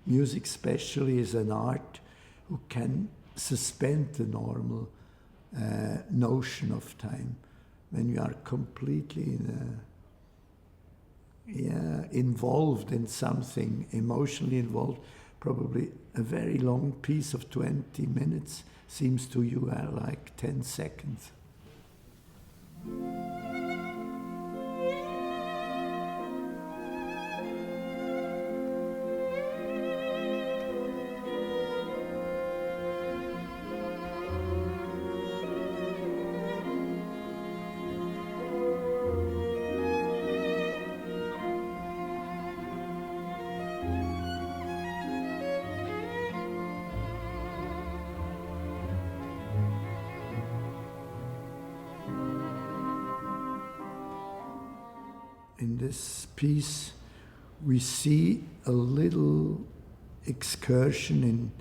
music especially is an art who can suspend the normal notion of time. When you are completely involved in something, emotionally involved, probably a very long piece of 20 minutes seems to you like 10 seconds. In this piece, we see a little excursion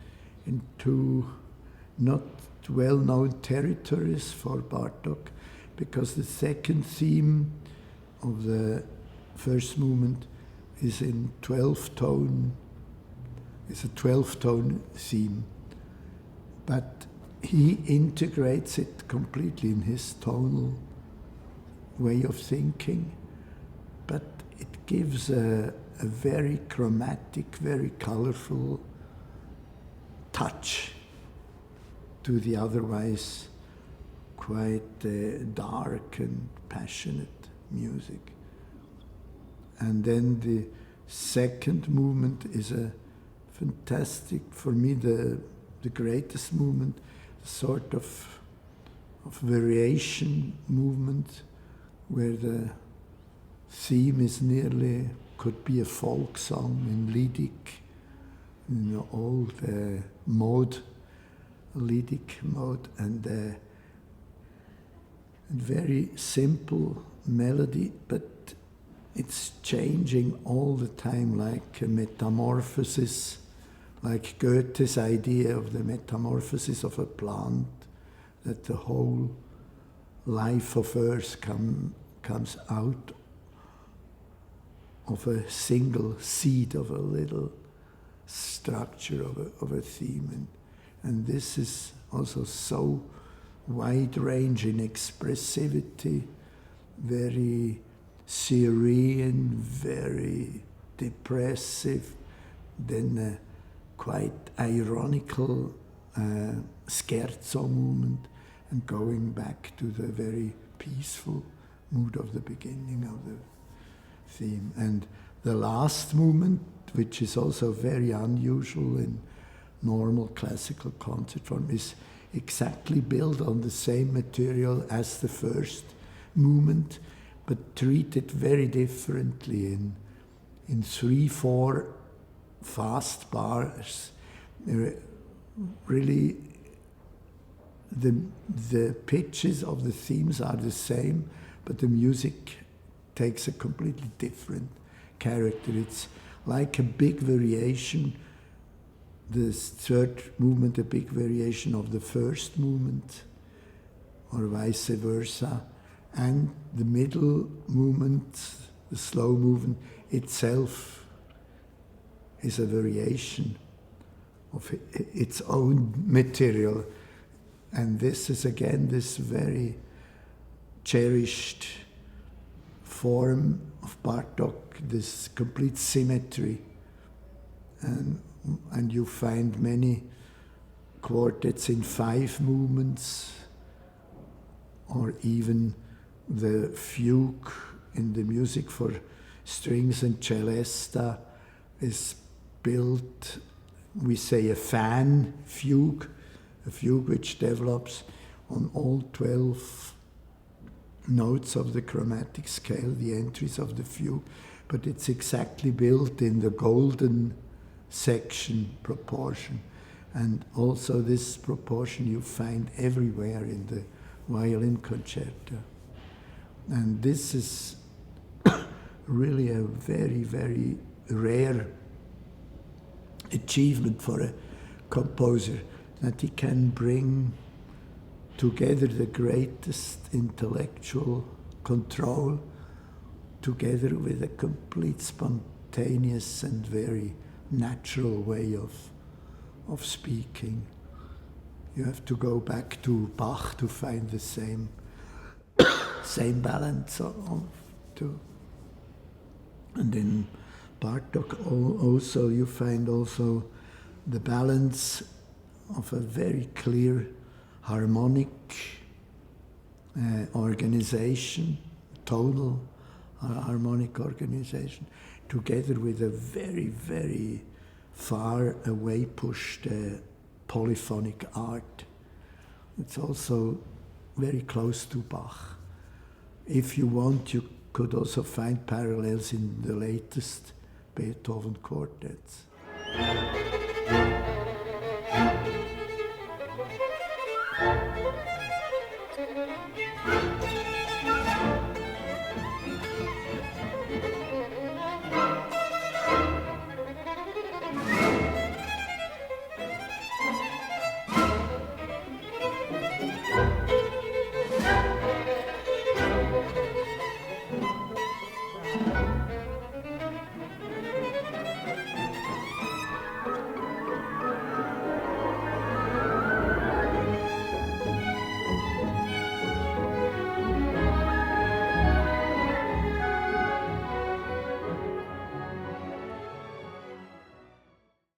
into not well-known territories for Bartók, because the second theme of the first movement is in 12-tone. It's a 12-tone theme, but he integrates it completely in his tonal way of thinking. But it gives a very chromatic, very colorful touch to the otherwise quite dark and passionate music. And then the second movement is a fantastic, for me, the greatest movement, sort of variation movement where the theme is nearly, could be a folk song in Liedic, old mode, Liedic mode, and very simple melody, but it's changing all the time, like a metamorphosis, like Goethe's idea of the metamorphosis of a plant, that the whole life of Earth comes out of a single seed, of a little structure of a theme. And this is also so wide-ranging expressivity, very serene, very depressive, then quite ironical scherzo movement, and going back to the very peaceful mood of the beginning of the theme. And the last movement, which is also very unusual in normal classical concert form, is exactly built on the same material as the first movement, but treated very differently in 3-4 fast bars. Really, the pitches of the themes are the same, but the music takes a completely different character. It's like a big variation, the third movement, a big variation of the first movement, or vice versa. And the middle movement, the slow movement itself, is a variation of its own material. And this is again this very cherished form of Bartók, this complete symmetry. And you find many quartets in 5 movements, or even the fugue in the music for strings and celesta is built, we say, a fan fugue, a fugue which develops on all 12 notes of the chromatic scale, the entries of the fugue, but it's exactly built in the golden section proportion. And also this proportion you find everywhere in the violin concerto. And this is really a very, very rare achievement for a composer, that he can bring together the greatest intellectual control together with a complete spontaneous and very natural way of speaking. You have to go back to Bach to find the same balance and in Bartók also you find also the balance of a very clear harmonic organization, tonal harmonic organization, together with a very, very far away pushed polyphonic art. It's also very close to Bach. If you want, you could also find parallels in the latest Beethoven quartets.